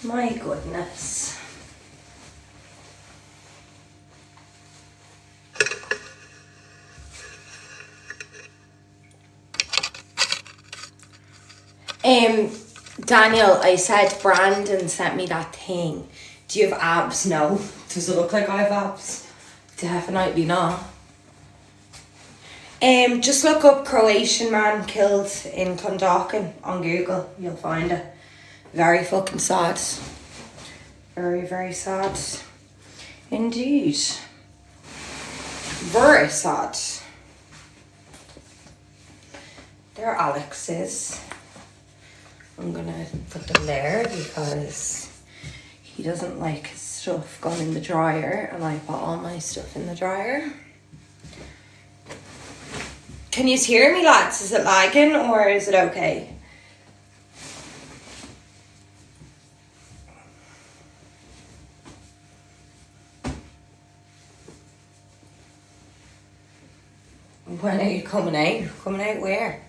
My goodness. Daniel, I said Brandon sent me that thing. Do you have abs? No. Does it look like I have abs? Definitely not. Just look up Croatian man killed in Clondalkin on Google. You'll find it. Very fucking sad. Very, very sad. Indeed. Very sad. There Alex is. I'm gonna put them there because he doesn't like his stuff going in the dryer, and I put all my stuff in the dryer. Can you hear me, lads? Is it lagging or is it okay? When are you coming out? Coming out where?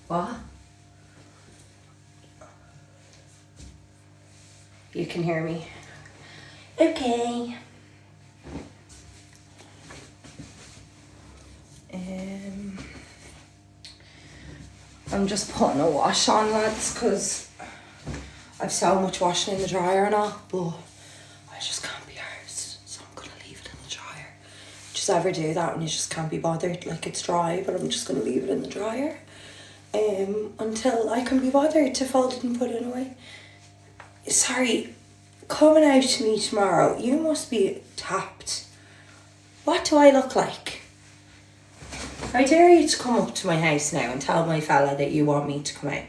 What? You can hear me. Okay. I'm just putting a wash on, lads, because I've so much washing in the dryer and all, but I just can't be arsed, so I'm gonna leave it in the dryer. Just ever do that when you just can't be bothered, like it's dry, but I'm just gonna leave it in the dryer until I can be bothered to fold it and put it away. Sorry, coming out to me tomorrow, you must be tapped. What do I look like? I dare you to come up to my house now and tell my fella that you want me to come out.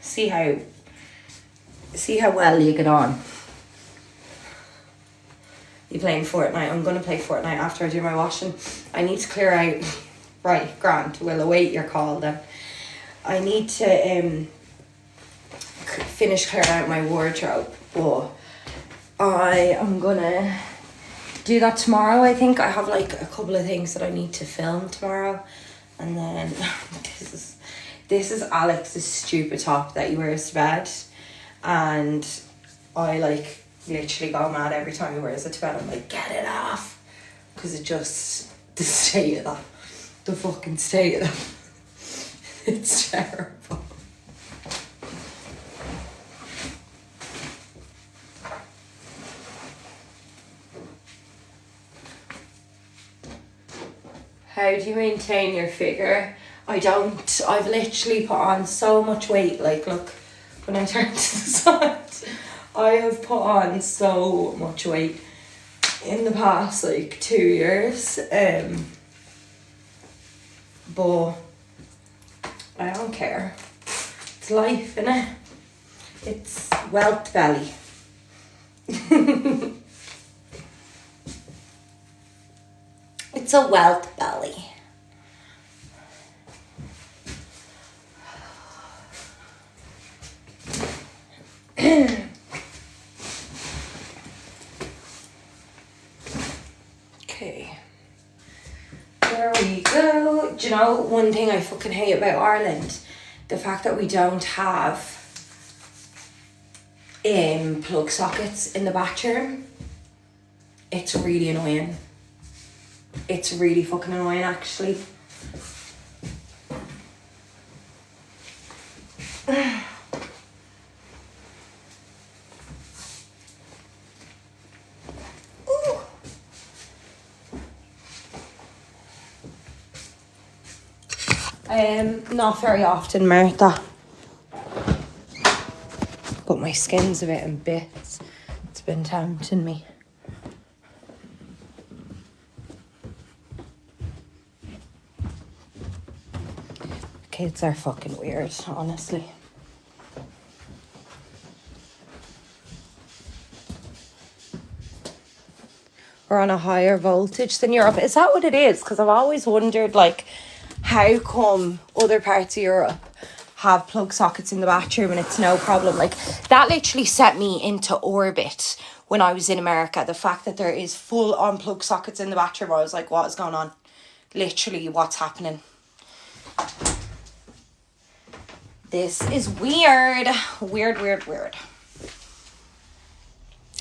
See how well you get on. You playing Fortnite? I'm going to play Fortnite after I do my washing. I need to clear out. Right, Grant, we'll await your call then. I need to finish clearing out my wardrobe, but I am going to do that tomorrow. I think I have like a couple of things that I need to film tomorrow, and then this is Alex's stupid top that he wears to bed, and I like literally go mad every time he wears it to bed. I'm like, get it off, because it just the state of that, the fucking state of that, it's terrible. How do you maintain your figure? I don't. I've literally put on so much weight. Like, look, when I turn to the side, I have put on so much weight in the past, like, 2 years. But I don't care. It's life, innit? It's wealth belly. It's a wealth belly. Okay. There we go. Do you know one thing I fucking hate about Ireland? The fact that we don't have plug sockets in the bathroom. It's really annoying. It's really fucking annoying, actually. Not very often, Martha. But my skin's a bit in bits. It's been tempting me. Kids are fucking weird, honestly. We're on a higher voltage than Europe. Is that what it is? Because I've always wondered, like, how come other parts of Europe have plug sockets in the bathroom and it's no problem? Like, that literally set me into orbit when I was in America. The fact that there is full on plug sockets in the bathroom, I was like, what is going on? Literally, what's happening? This is weird. Weird.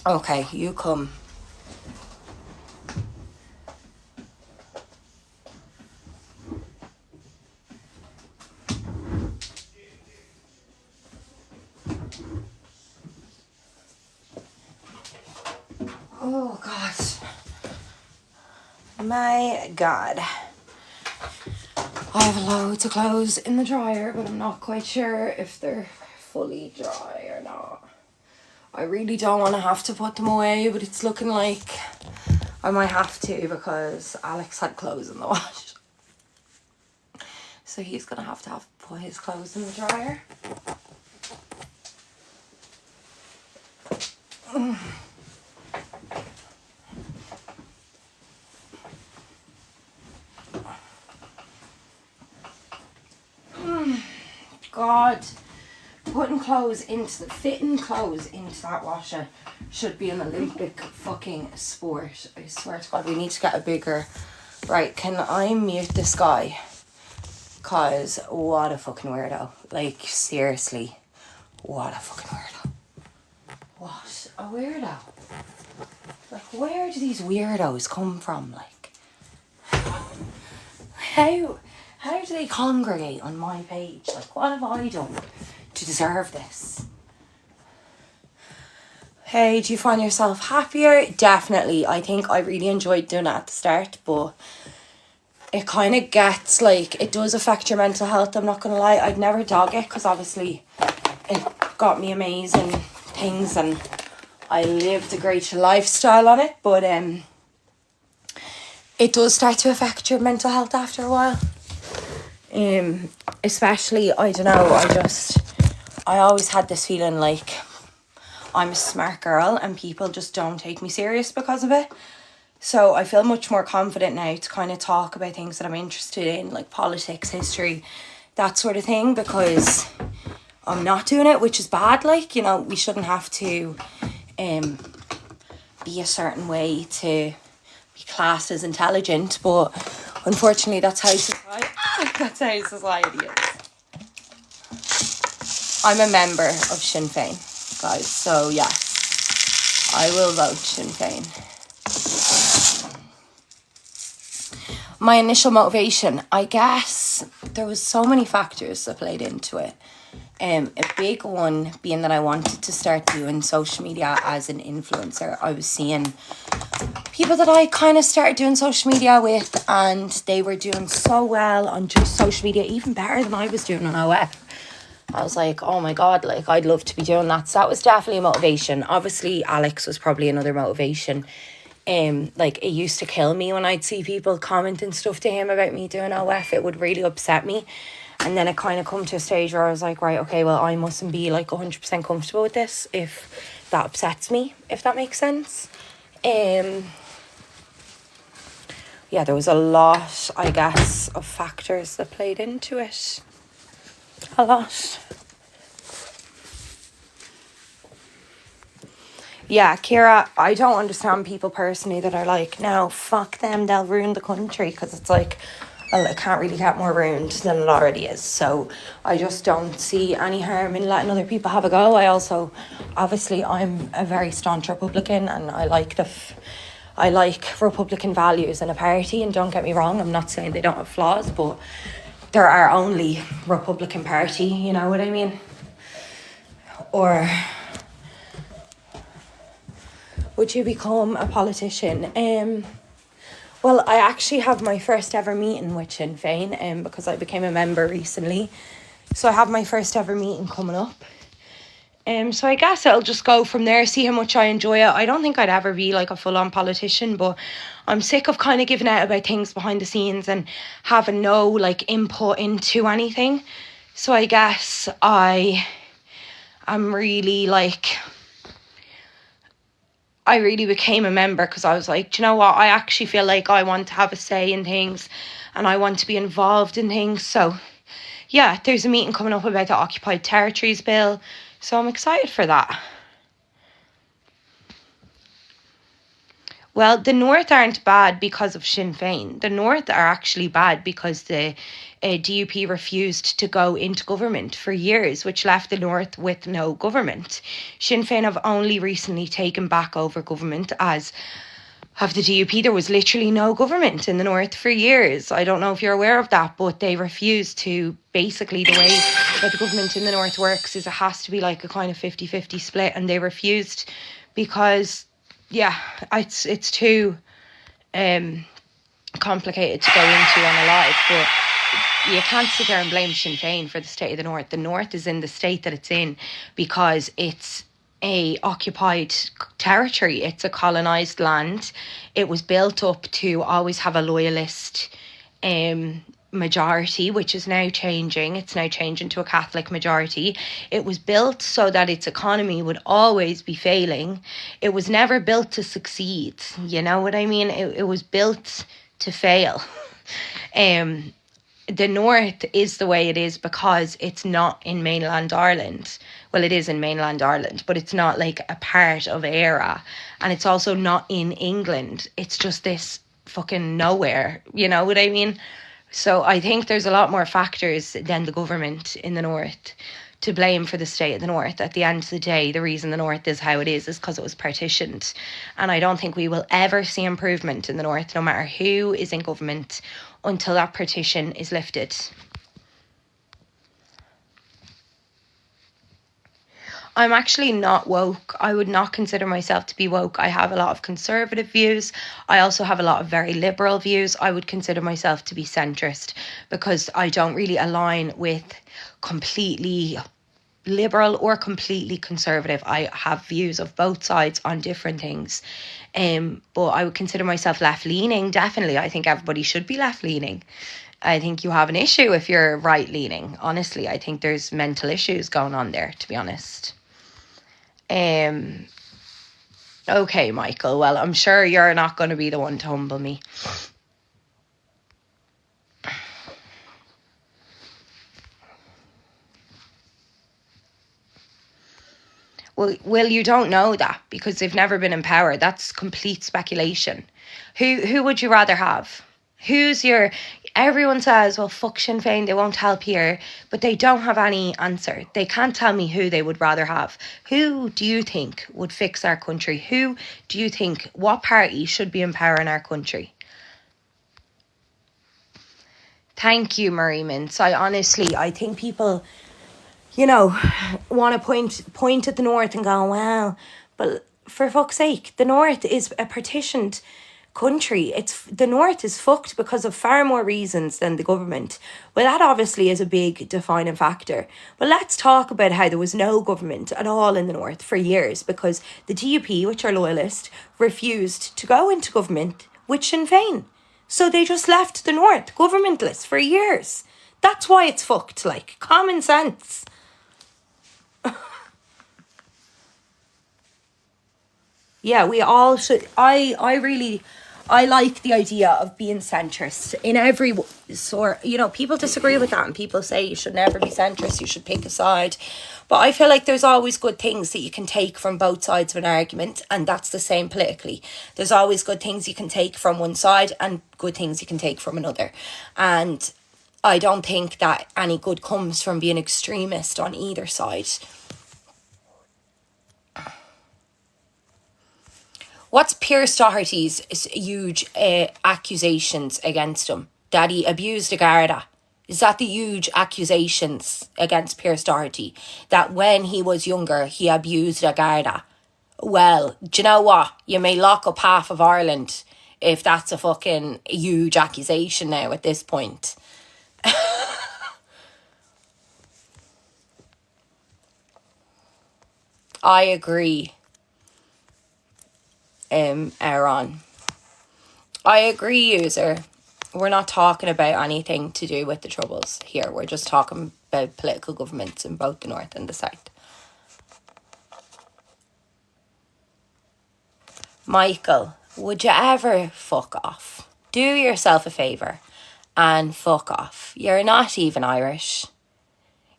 Okay, you come. Oh, God. My God. I have loads of clothes in the dryer, but I'm not quite sure if they're fully dry or not. I really don't want to have to put them away, but it's looking like I might have to because Alex had clothes in the wash. So he's going to have put his clothes in the dryer. God, fitting clothes into that washer should be an Olympic fucking sport. I swear to God, we need to get a bigger... Right, can I mute this guy? Cause what a fucking weirdo. Like, seriously, what a fucking weirdo. What a weirdo. Like, where do these weirdos come from? Like, how do they congregate on my page? Like, what have I done to deserve this? Hey, do you find yourself happier? Definitely. I think I really enjoyed doing it at the start, but it kind of gets, like, it does affect your mental health, I'm not going to lie. I'd never dog it because obviously it got me amazing things and I lived a great lifestyle on it, but it does start to affect your mental health after a while. Especially, I don't know, I always had this feeling like I'm a smart girl and people just don't take me serious because of it. So I feel much more confident now to kind of talk about things that I'm interested in, like politics, history, that sort of thing, because I'm not doing it, which is bad. Like, you know, we shouldn't have to be a certain way to be classed as intelligent, but unfortunately that's how society is. I'm a member of Sinn Féin, guys, so yeah, I will vote Sinn Féin. My initial motivation, I guess there was so many factors that played into it. A big one being that I wanted to start doing social media as an influencer. I was seeing people that I kind of started doing social media with and they were doing so well on just social media, even better than I was doing on OF. I was like, oh my God, like I'd love to be doing that. So that was definitely a motivation. Obviously, Alex was probably another motivation. Like, it used to kill me when I'd see people commenting stuff to him about me doing OF. It would really upset me. And then it kind of come to a stage where I was like, right, okay, well, I mustn't be like 100% comfortable with this if that upsets me, if that makes sense. Yeah, there was a lot, I guess, of factors that played into it. A lot. Yeah, Ciara, I don't understand people personally that are like, no, fuck them, they'll ruin the country, because it's like, well, it can't really get more ruined than it already is. So I just don't see any harm in letting other people have a go. I also, obviously, I'm a very staunch Republican and I like Republican values in a party, and don't get me wrong, I'm not saying they don't have flaws, but there are only Republican Party, you know what I mean? Or... would you become a politician? Well, I actually have my first ever meeting with Sinn Féin because I became a member recently. So I have my first ever meeting coming up. So I guess it'll just go from there, see how much I enjoy it. I don't think I'd ever be like a full-on politician, but I'm sick of kind of giving out about things behind the scenes and having no like input into anything. So I guess I really became a member because I was like, do you know what? I actually feel like I want to have a say in things and I want to be involved in things. So, yeah, there's a meeting coming up about the Occupied Territories Bill. So I'm excited for that. Well, the North aren't bad because of Sinn Féin. The North are actually bad because the DUP refused to go into government for years, which left the North with no government. Sinn Féin have only recently taken back over government, as have the DUP. There was literally no government in the North for years. I don't know if you're aware of that, but they refused to. Basically, the way that the government in the North works is it has to be like a kind of 50-50 split, and they refused because, yeah, it's too complicated to go into on a live. But you can't sit there and blame Sinn Féin for the state of the North. The North is in the state that it's in because it's a occupied territory. It's a colonised land. It was built up to always have a loyalist majority, which is now changing. It's now changing to a Catholic majority. It was built so that its economy would always be failing. It was never built to succeed. You know what I mean? It was built to fail. The North is the way it is because it's not in mainland Ireland. Well, it is in mainland Ireland, but it's not like a part of ERA. And it's also not in England. It's just this fucking nowhere. You know what I mean? So I think there's a lot more factors than the government in the North to blame for the state of the North. At the end of the day, the reason the North is how it is because it was partitioned. And I don't think we will ever see improvement in the North, no matter who is in government, until that partition is lifted. I'm actually not woke. I would not consider myself to be woke. I have a lot of conservative views. I also have a lot of very liberal views. I would consider myself to be centrist because I don't really align with completely liberal or completely conservative. I have views of both sides on different things. But I would consider myself left-leaning, definitely. I think everybody should be left-leaning. I think you have an issue if you're right-leaning. Honestly, I think there's mental issues going on there, to be honest. Okay, Michael. Well, I'm sure you're not going to be the one to humble me. Well, you don't know that because they've never been in power. That's complete speculation. Who would you rather have? Who's your... Everyone says, well, fuck Sinn Féin, they won't help here. But they don't have any answer. They can't tell me who they would rather have. Who do you think would fix our country? Who do you think... What party should be in power in our country? Thank you, Marie Mintz. I think people... want to point at the North and go, well, but for fuck's sake, the North is a partitioned country. The North is fucked because of far more reasons than the government. Well, that obviously is a big defining factor. But let's talk about how there was no government at all in the North for years because the DUP, which are loyalist, refused to go into government with Sinn Féin. So they just left the North governmentless for years. That's why it's fucked, like, common sense. Yeah, we all should. I like the idea of being centrist in every sort. People disagree with that and people say you should never be centrist, you should pick a side. But I feel like there's always good things that you can take from both sides of an argument, and that's the same politically. There's always good things you can take from one side and good things you can take from another. And I don't think that any good comes from being extremist on either side. What's Pierce Doherty's huge accusations against him? That he abused a Garda. Is that the huge accusations against Pierce Doherty? That when he was younger, he abused a Garda? Well, do you know what? You may lock up half of Ireland if that's a fucking huge accusation now at this point. I agree. Aaron. I agree, user. We're not talking about anything to do with the Troubles here. We're just talking about political governments in both the North and the South. Michael, would you ever fuck off? Do yourself a favour and fuck off. You're not even Irish.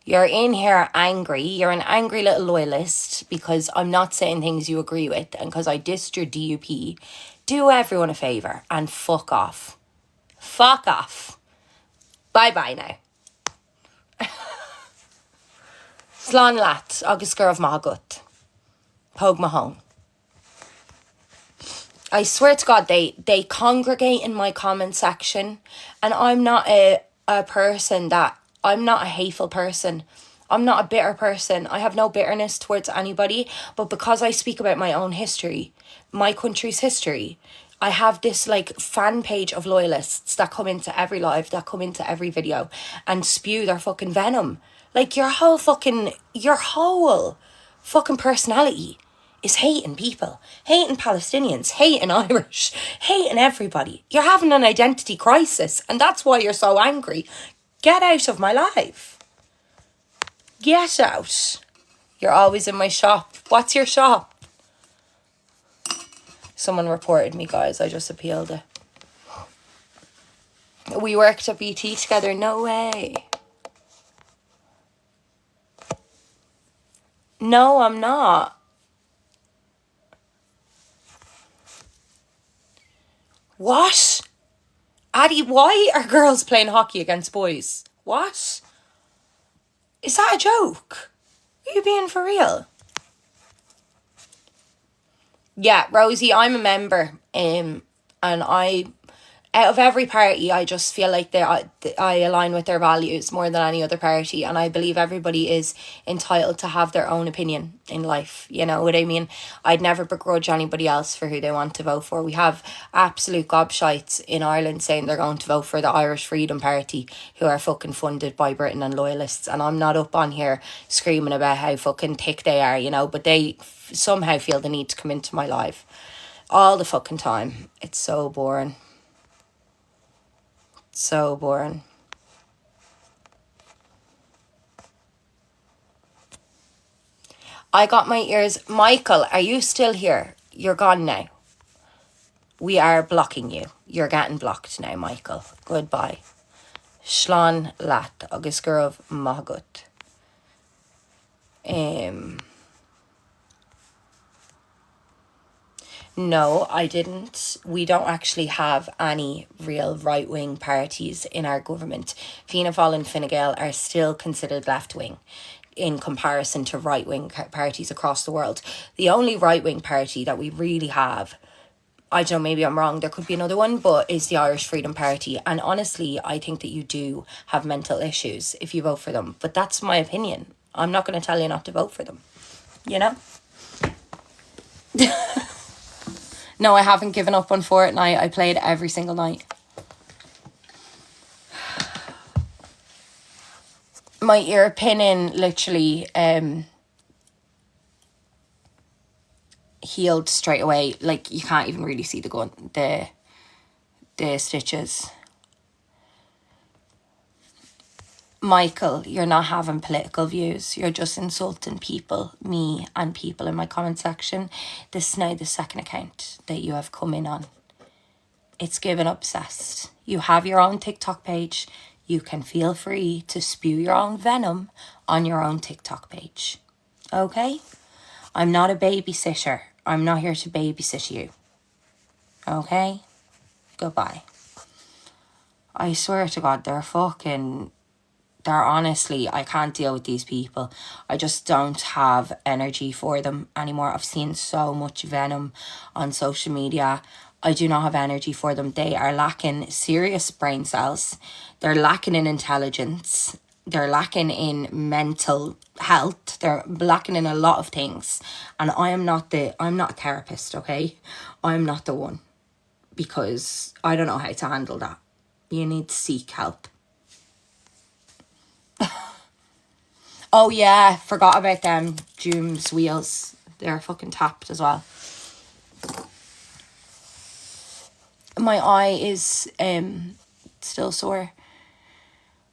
You're in here angry. You're an angry little loyalist because I'm not saying things you agree with and because I dissed your DUP. do everyone a favour and fuck off. Fuck off. Bye-bye now. Slán leat agus gurb maith agat. Póg ma home. I swear to God, they congregate in my comment section, and I'm not a person that, I'm not a hateful person. I'm not a bitter person. I have no bitterness towards anybody, but because I speak about my own history, my country's history, I have this like fan page of loyalists that come into every live, that come into every video and spew their fucking venom. Like your whole fucking personality is hating people, hating Palestinians, hating Irish, hating everybody. You're having an identity crisis, and that's why you're so angry. Get out of my life. Get out. You're always in my shop. What's your shop? Someone reported me, guys. I just appealed it. We worked at BT together. No way. No, I'm not. What? Addie, why are girls playing hockey against boys? What? Is that a joke? Are you being for real? Yeah, Rosie, I'm a member. And out of every party, I just feel like I align with their values more than any other party, and I believe everybody is entitled to have their own opinion in life. You know what I mean? I'd never begrudge anybody else for who they want to vote for. We have absolute gobshites in Ireland saying they're going to vote for the Irish Freedom Party, who are fucking funded by Britain and loyalists, and I'm not up on here screaming about how fucking thick they are, you know, but they somehow feel the need to come into my life all the fucking time. It's so boring. So boring. I got my ears. Michael, are you still here? You're gone now. We are blocking you. You're getting blocked now, Michael. Goodbye. Slán leat agus gurb maith agat. No, I didn't. We don't actually have any real right-wing parties in our government. Fianna Fáil and Fine Gael are still considered left-wing in comparison to right-wing parties across the world. The only right-wing party that we really have, I don't know, maybe I'm wrong, there could be another one, but is the Irish Freedom Party. And honestly, I think that you do have mental issues if you vote for them. But that's my opinion. I'm not going to tell you not to vote for them. You know? No, I haven't given up on Fortnite. I played every single night. My ear pinning literally healed straight away. Like, you can't even really see the stitches. Michael, you're not having political views. You're just insulting people, me and people in my comment section. This is now the second account that you have come in on. It's given obsessed. You have your own TikTok page. You can feel free to spew your own venom on your own TikTok page. Okay? I'm not a babysitter. I'm not here to babysit you. Okay? Goodbye. I swear to God, they're honestly, I can't deal with these people. I just don't have energy for them anymore. I've seen so much venom on social media. I do not have energy for them. They are lacking serious brain cells. They're lacking in intelligence. They're lacking in mental health. They're lacking in a lot of things. And I'm not a therapist, okay? I'm not the one. Because I don't know how to handle that. You need to seek help. Oh yeah, forgot about them. Doom's wheels. They're fucking tapped as well. My eye is still sore.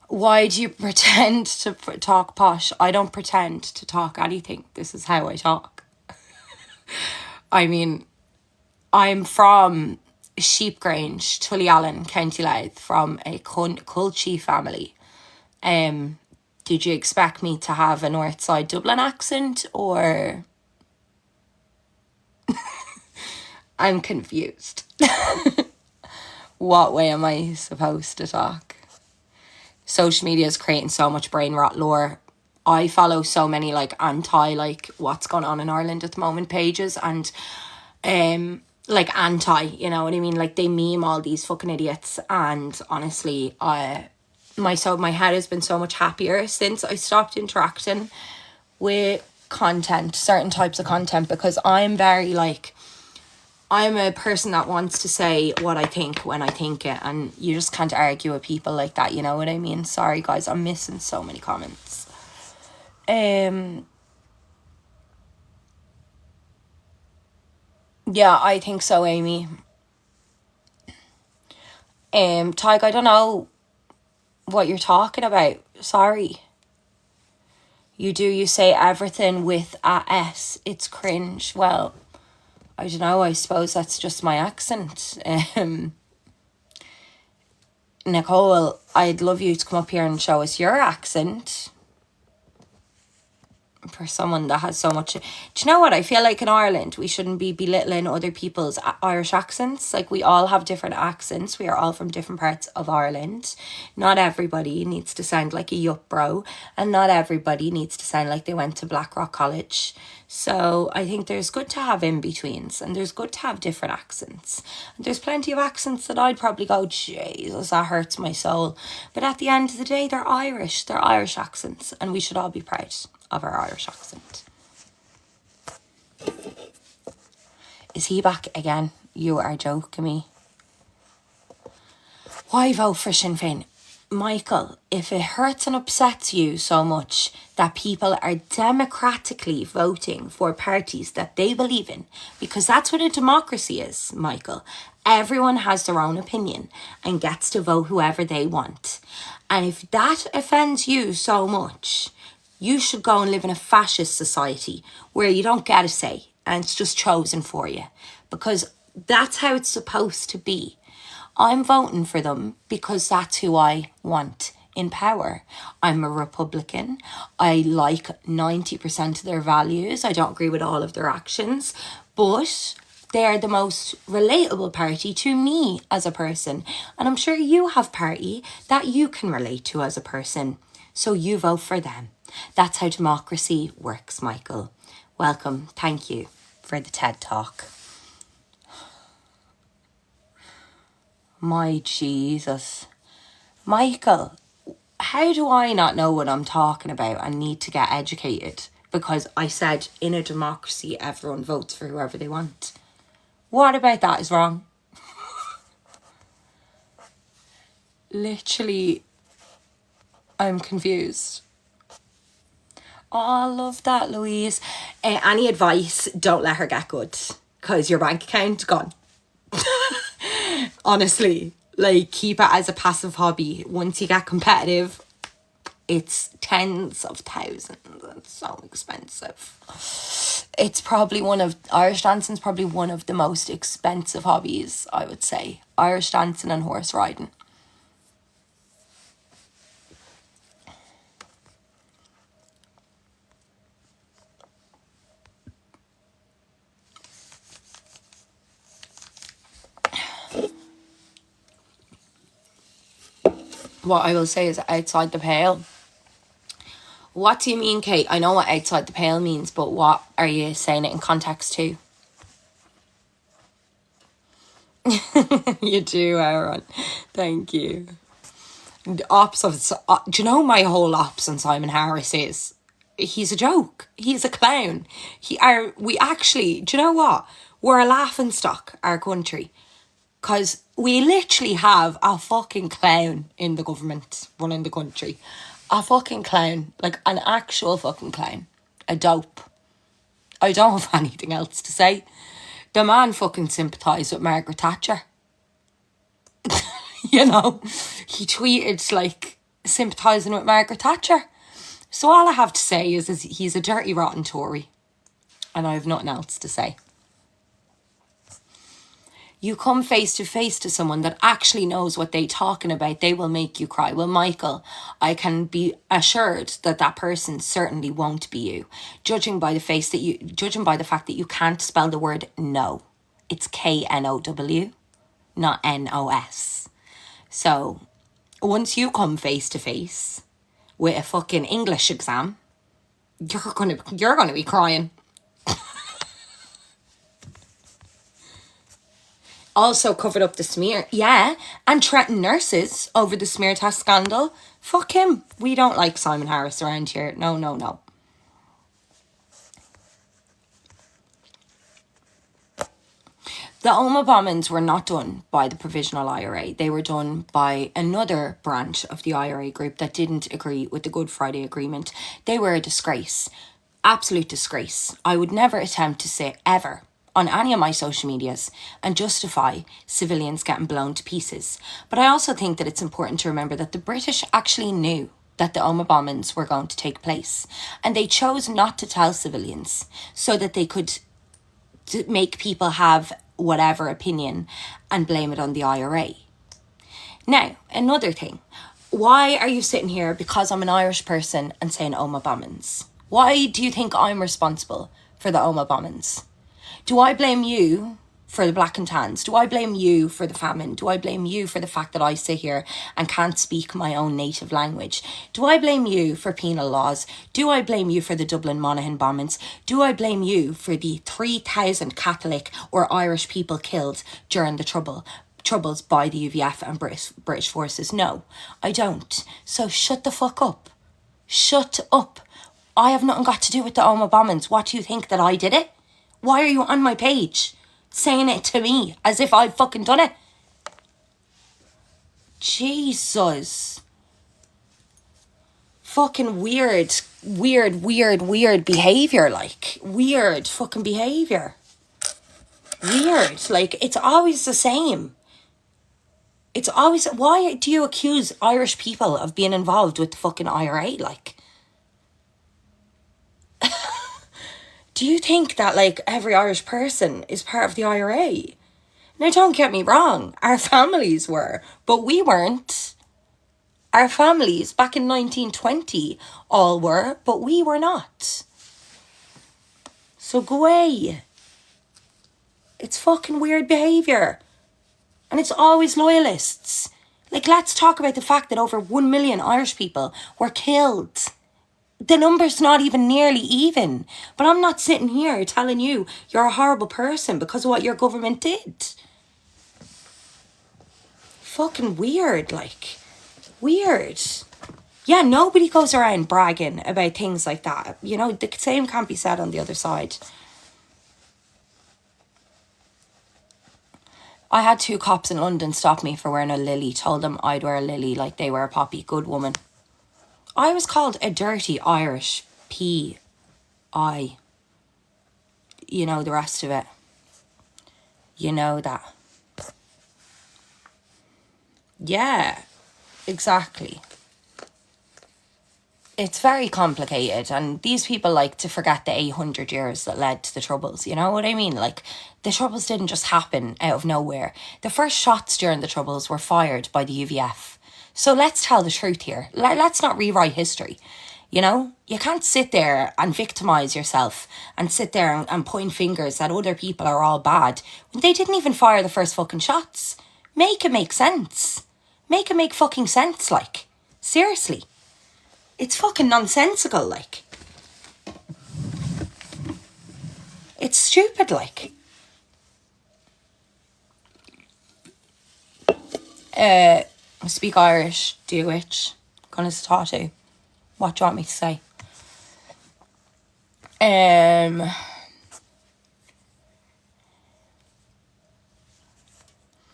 Why do you pretend to talk posh? I don't pretend to talk anything. This is how I talk. I mean, I'm from Sheepgrange, Tullyalan, County Louth, from a Culchie family. Did you expect me to have a North Side Dublin accent, or I'm confused. What way am I supposed to talk? Social media is creating so much brain rot lore. I follow so many like anti like what's going on in Ireland at the moment pages, and like anti, you know what I mean? Like they meme all these fucking idiots, and honestly, my head has been so much happier since I stopped interacting with content, certain types of content, because I'm very like, I'm a person that wants to say what I think when I think it, and you just can't argue with people like that, you know what I mean? Sorry guys, I'm missing so many comments. Yeah, I think so, Amy. Tyke, I don't know what you're talking about. Sorry. You say everything with a S. It's cringe. Well, I don't know, I suppose that's just my accent. Nicole, I'd love you to come up here and show us your accent. For someone that has so much... Do you know what? I feel like in Ireland, we shouldn't be belittling other people's Irish accents. Like, we all have different accents. We are all from different parts of Ireland. Not everybody needs to sound like a yup bro. And not everybody needs to sound like they went to Blackrock College. So I think there's good to have in-betweens. And there's good to have different accents. And there's plenty of accents that I'd probably go, Jesus, that hurts my soul. But at the end of the day, they're Irish. They're Irish accents. And we should all be proud of our Irish accent. Is he back again? You are joking me. Why vote for Sinn Féin? Michael, if it hurts and upsets you so much that people are democratically voting for parties that they believe in, because that's what a democracy is, Michael. Everyone has their own opinion and gets to vote whoever they want. And if that offends you so much, you should go and live in a fascist society where you don't get a say and it's just chosen for you, because that's how it's supposed to be. I'm voting for them because that's who I want in power. I'm a Republican. I like 90% of their values. I don't agree with all of their actions, but they're the most relatable party to me as a person. And I'm sure you have party that you can relate to as a person. So you vote for them. That's how democracy works, Michael. Welcome. Thank you for the TED Talk. My Jesus. Michael, how do I not know what I'm talking about and need to get educated? Because I said in a democracy, everyone votes for whoever they want. What about that is wrong? Literally, I'm confused. Oh, I love that, Louise. Any advice, don't let her get good, because your bank account gone. Honestly, like, keep it as a passive hobby. Once you get competitive, it's tens of thousands. It's so expensive. It's probably Irish dancing's probably one of the most expensive hobbies, I would say. Irish dancing and horse riding. What I will say is outside the pale. What do you mean, Kate? I know what outside the pale means, but what are you saying it in context to? You do, Aaron. Thank you. The ops of... do you know my whole ops on Simon Harris is? He's a joke. He's a clown. We actually... Do you know what? We're a laughing stock, our country. Because we literally have a fucking clown in the government running the country. A fucking clown. Like, an actual fucking clown. A dope. I don't have anything else to say. The man fucking sympathised with Margaret Thatcher. You know? He tweeted, like, sympathising with Margaret Thatcher. So all I have to say is he's a dirty, rotten Tory. And I have nothing else to say. You come face to face to someone that actually knows what they're talking about, they will make you cry. Well, Michael, I can be assured that that person certainly won't be you. Judging by the fact that you can't spell the word no. it's KNOW, not NOS. So once you come face to face with a fucking English exam, you're gonna be crying. Also covered up the smear, yeah, and threatened nurses over the smear test scandal. Fuck him. We don't like Simon Harris around here. No, no, no. The Omagh bombings were not done by the Provisional IRA. They were done by another branch of the IRA group that didn't agree with the Good Friday Agreement. They were a disgrace. Absolute disgrace. I would never attempt to sit ever on any of my social medias and justify civilians getting blown to pieces. But I also think that it's important to remember that the British actually knew that the Omagh bombings were going to take place, and they chose not to tell civilians so that they could make people have whatever opinion and blame it on the IRA. Now, another thing. Why are you sitting here because I'm an Irish person and saying Omagh bombings? Why do you think I'm responsible for the Omagh bombings? Do I blame you for the black and tans? Do I blame you for the famine? Do I blame you for the fact that I sit here and can't speak my own native language? Do I blame you for penal laws? Do I blame you for the Dublin Monaghan bombings? Do I blame you for the 3,000 Catholic or Irish people killed during the Troubles by the UVF and British forces? No, I don't. So shut the fuck up. Shut up. I have nothing got to do with the Omagh bombings. What do you think, that I did it? Why are you on my page saying it to me as if I've fucking done it? Jesus. Fucking weird behaviour, like. Weird fucking behaviour. Weird. Like, it's always the same. It's always... Why do you accuse Irish people of being involved with the fucking IRA, like? Do you think that, like, every Irish person is part of the IRA? Now, don't get me wrong. Our families were, but we weren't. Our families back in 1920 all were, but we were not. So go away. It's fucking weird behaviour. And it's always loyalists. Like, let's talk about the fact that over 1 million Irish people were killed. The number's not even nearly even. But I'm not sitting here telling you you're a horrible person because of what your government did. Fucking weird, like. Weird. Yeah, nobody goes around bragging about things like that. You know, the same can't be said on the other side. I had 2 cops in London stop me for wearing a lily. Told them I'd wear a lily like they were a poppy. Good woman. I was called a dirty Irish P.I. You know the rest of it. You know that. Yeah, exactly. It's very complicated, and these people like to forget the 800 years that led to the Troubles, you know what I mean? Like, the Troubles didn't just happen out of nowhere. The first shots during the Troubles were fired by the UVF. So let's tell the truth here. Let's not rewrite history, you know? You can't sit there and victimise yourself and sit there and point fingers that other people are all bad when they didn't even fire the first fucking shots. Make it make sense. Make it make fucking sense, like. Seriously. It's fucking nonsensical, like. It's stupid, like. I speak Irish, do you which? Gonna tattoo. What do you want me to say?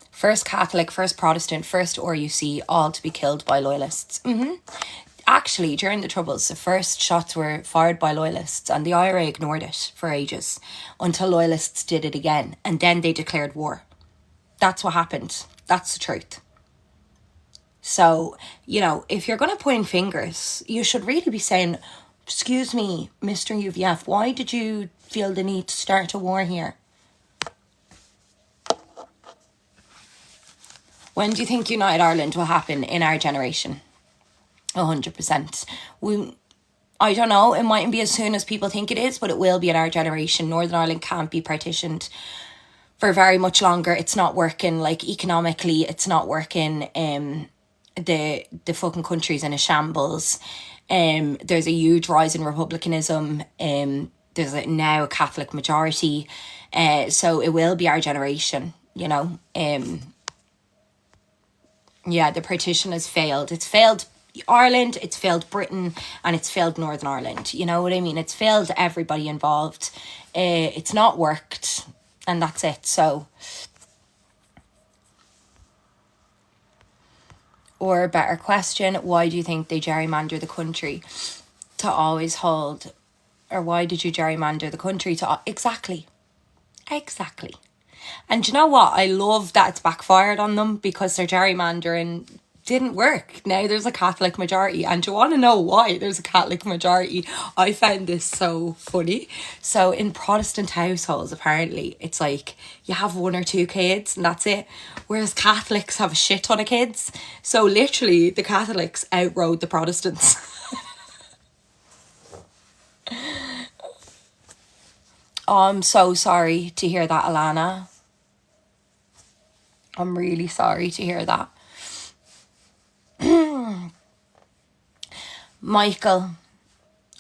First Catholic, first Protestant, first RUC, all to be killed by loyalists. Actually, during the Troubles, the first shots were fired by loyalists and the IRA ignored it for ages until loyalists did it again, and then they declared war. That's what happened. That's the truth. So, you know, if you're going to point fingers, you should really be saying, excuse me, Mr. UVF, why did you feel the need to start a war here? When do you think United Ireland will happen in our generation? 100%. I don't know, it mightn't be as soon as people think it is, but it will be in our generation. Northern Ireland can't be partitioned for very much longer. It's not working, like economically, it's not working. The fucking country's in a shambles. There's a huge rise in republicanism. There's now a Catholic majority. So it will be our generation, you know. Yeah, the partition has failed. It's failed Ireland, it's failed Britain, and it's failed Northern Ireland. You know what I mean? It's failed everybody involved. It's not worked, and that's it. So, or a better question, why do you think they gerrymander the country to always hold, or why did you gerrymander the country to, exactly. And you know what? I love that it's backfired on them, because their gerrymandering didn't work. Now there's a Catholic majority, and do you want to know why there's a Catholic majority? I found this so funny. So in Protestant households, apparently, it's like you have 1 or 2 kids and that's it. Whereas Catholics have a shit ton of kids. So literally, the Catholics outrode the Protestants. Oh, I'm so sorry to hear that, Alana. I'm really sorry to hear that. Michael,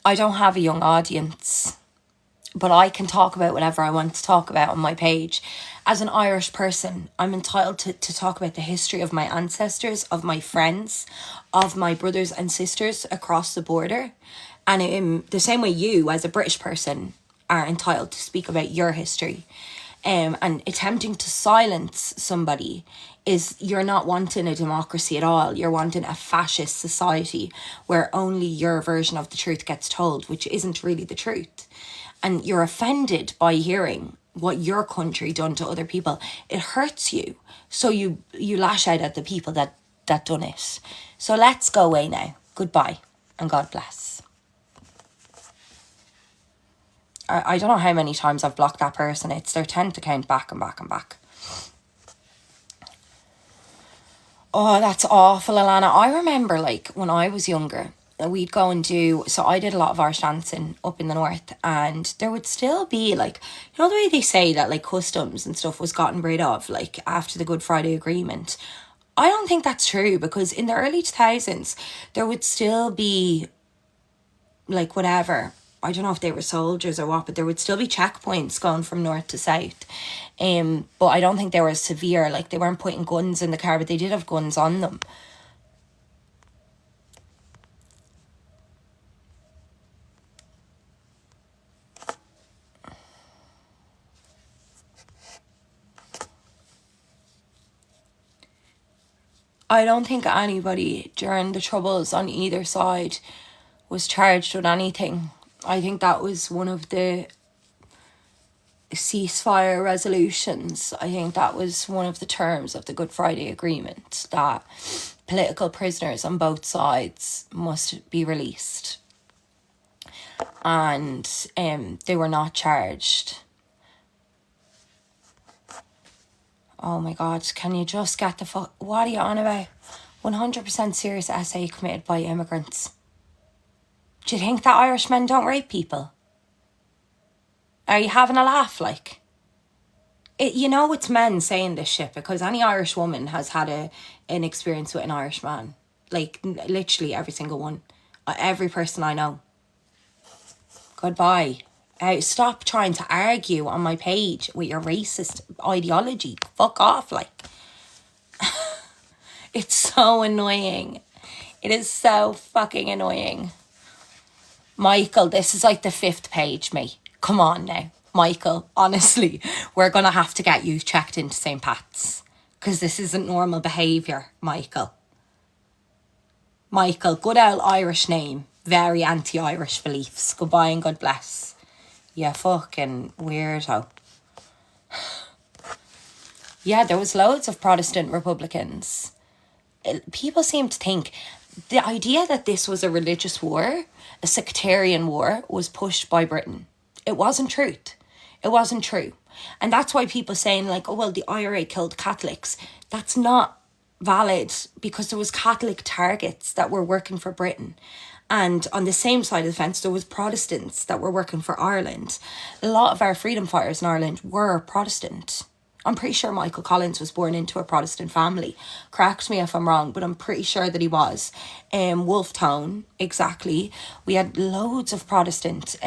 I don't have a young audience, but I can talk about whatever I want to talk about on my page. As an Irish person, I'm entitled to talk about the history of my ancestors, of my friends, of my brothers and sisters across the border. And in the same way you, as a British person, are entitled to speak about your history. And attempting to silence somebody is, you're not wanting a democracy at all. You're wanting a fascist society where only your version of the truth gets told, which isn't really the truth. And you're offended by hearing what your country done to other people. It hurts you. So you lash out at the people that done it. So let's go away now. Goodbye and God bless. I don't know how many times I've blocked that person. It's their 10th account back and back and back. Oh, that's awful, Alana. I remember, like, when I was younger, we'd go and do, so I did a lot of Irish dancing up in the north, and there would still be, like, you know the way they say that, like, customs and stuff was gotten rid of, like, after the Good Friday Agreement? I don't think that's true, because in the early 2000s, there would still be, like, whatever, I don't know if they were soldiers or what, but there would still be checkpoints going from north to south. But I don't think they were severe. Like, they weren't putting guns in the car, but they did have guns on them. I don't think anybody during the Troubles on either side was charged with anything. I think that was one of the ceasefire resolutions. I think that was one of the terms of the Good Friday Agreement, that political prisoners on both sides must be released. And they were not charged. Oh my God, can you just get the fuck... What are you on about? 100% serious essay committed by immigrants. Do you think that Irish men don't rape people? Are you having a laugh, like? You know it's men saying this shit, because any Irish woman has had an experience with an Irish man. Like, literally every single one. Every person I know. Goodbye. Stop trying to argue on my page with your racist ideology. Fuck off, like. It's so annoying. It is so fucking annoying. Michael, this is like the 5th page, mate. Come on now. Michael, honestly, we're going to have to get you checked into St. Pat's. Because this isn't normal behaviour, Michael. Michael, good old Irish name. Very anti-Irish beliefs. Goodbye and God bless. You fucking weirdo. Yeah, there was loads of Protestant Republicans. People seem to think the idea that this was a religious war, a sectarian war, was pushed by Britain. It wasn't truth. It wasn't true. And that's why people saying like, oh, well, the IRA killed Catholics. That's not valid, because there was Catholic targets that were working for Britain. And on the same side of the fence, there was Protestants that were working for Ireland. A lot of our freedom fighters in Ireland were Protestant. I'm pretty sure Michael Collins was born into a Protestant family. Correct me if I'm wrong, but I'm pretty sure that he was. Wolfe Tone, exactly. We had loads of Protestant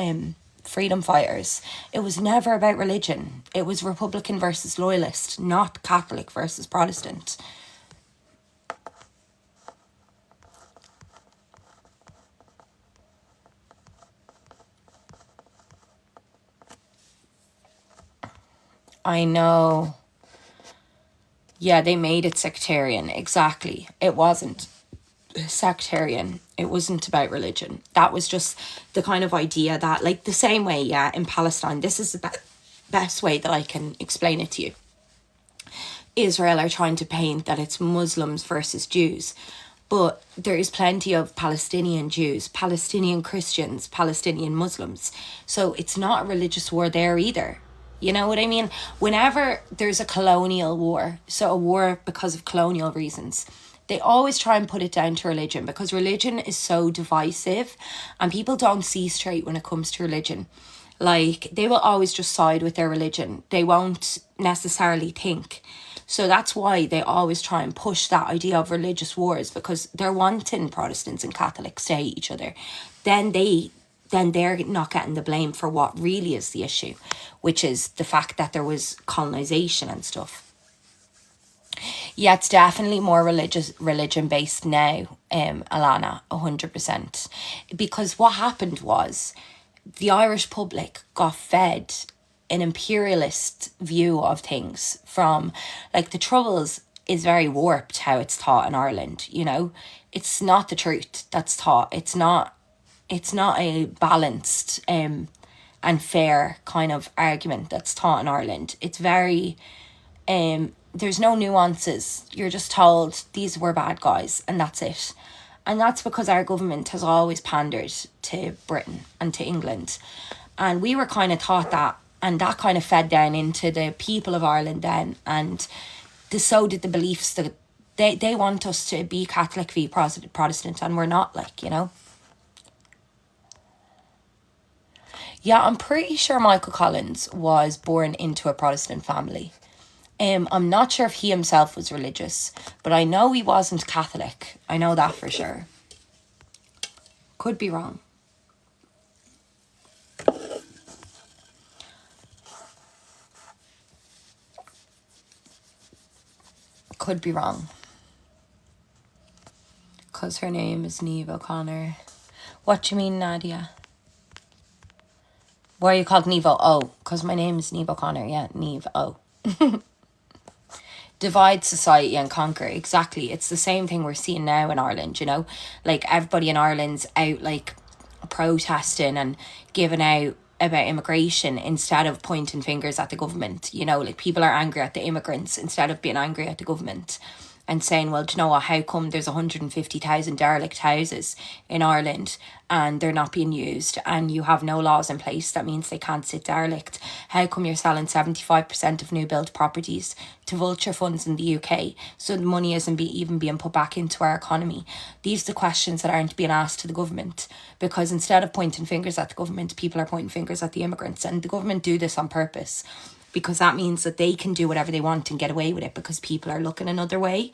freedom fighters. It was never about religion. It was Republican versus Loyalist, not Catholic versus Protestant. I know. Yeah, they made it sectarian. Exactly. It wasn't sectarian. It wasn't about religion. That was just the kind of idea that, like, the same way, yeah, in Palestine, this is the best way that I can explain it to you. Israel are trying to paint that it's Muslims versus Jews. But there is plenty of Palestinian Jews, Palestinian Christians, Palestinian Muslims. So it's not a religious war there either. You know what I mean? Whenever there's a colonial war, so a war because of colonial reasons, they always try and put it down to religion because religion is so divisive and people don't see straight when it comes to religion. Like, they will always just side with their religion. They won't necessarily think. So that's why they always try and push that idea of religious wars, because they're wanting Protestants and Catholics to hate each other. Then they're not getting the blame for what really is the issue, which is the fact that there was colonization and stuff. Yeah, it's definitely more religion based now, Alana, 100%. Because what happened was the Irish public got fed an imperialist view of things from, like, the Troubles is very warped how it's taught in Ireland, you know. It's not the truth that's taught. It's not a balanced and fair kind of argument that's taught in Ireland. It's very there's no nuances. You're just told these were bad guys and that's it. And that's because our government has always pandered to Britain and to England. And we were kind of taught that, and that kind of fed down into the people of Ireland then. And so did the beliefs that they want us to be Catholic v Protestant, and we're not, like, you know. Yeah, I'm pretty sure Michael Collins was born into a Protestant family. I'm not sure if he himself was religious, but I know he wasn't Catholic. I know that for sure. Could be wrong. Could be wrong. Because her name is Niamh O'Connor. What do you mean, Nadia? Why are you called Niamh? Oh, because my name is Niamh O'Connor. Yeah, Niamh. Oh. Divide society and conquer. Exactly. It's the same thing we're seeing now in Ireland, you know. Like, everybody in Ireland's out, like, protesting and giving out about immigration instead of pointing fingers at the government. You know, like, people are angry at the immigrants instead of being angry at the government and saying, well, do you know what, how come there's 150,000 derelict houses in Ireland and they're not being used, and you have no laws in place that means they can't sit derelict? How come you're selling 75% of new build properties to vulture funds in the UK so the money isn't even being put back into our economy? These are the questions that aren't being asked to the government, because instead of pointing fingers at the government, people are pointing fingers at the immigrants, and the government do this on purpose, because that means that they can do whatever they want and get away with it because people are looking another way.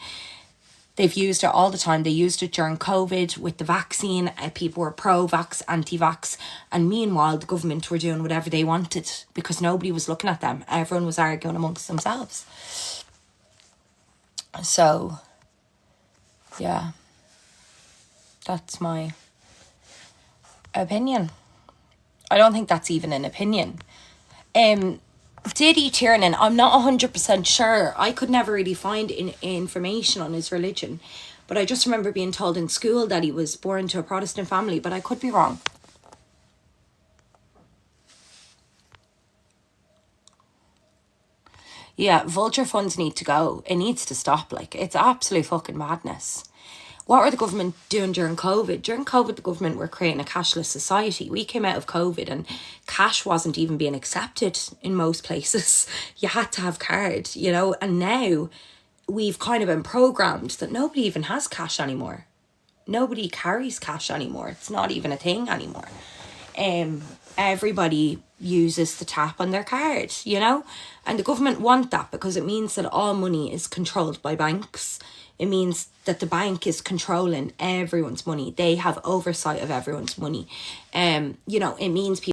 They've used it all the time. They used it during COVID with the vaccine. People were pro-vax, anti-vax. And meanwhile, the government were doing whatever they wanted because nobody was looking at them. Everyone was arguing amongst themselves. So, yeah. That's my opinion. I don't think that's even an opinion. Didi Tiernan, I'm not 100% sure. I could never really find information on his religion, but I just remember being told in school that he was born to a Protestant family, but I could be wrong. Yeah, vulture funds need to go. It needs to stop. Like, it's absolute fucking madness. What were the government doing during COVID? During COVID, the government were creating a cashless society. We came out of COVID and cash wasn't even being accepted in most places. You had to have card, you know, and now we've kind of been programmed that nobody even has cash anymore. Nobody carries cash anymore. It's not even a thing anymore. Everybody uses the tap on their card, you know? And the government want that because it means that all money is controlled by banks. It means that the bank is controlling everyone's money. They have oversight of everyone's money. You know, it means people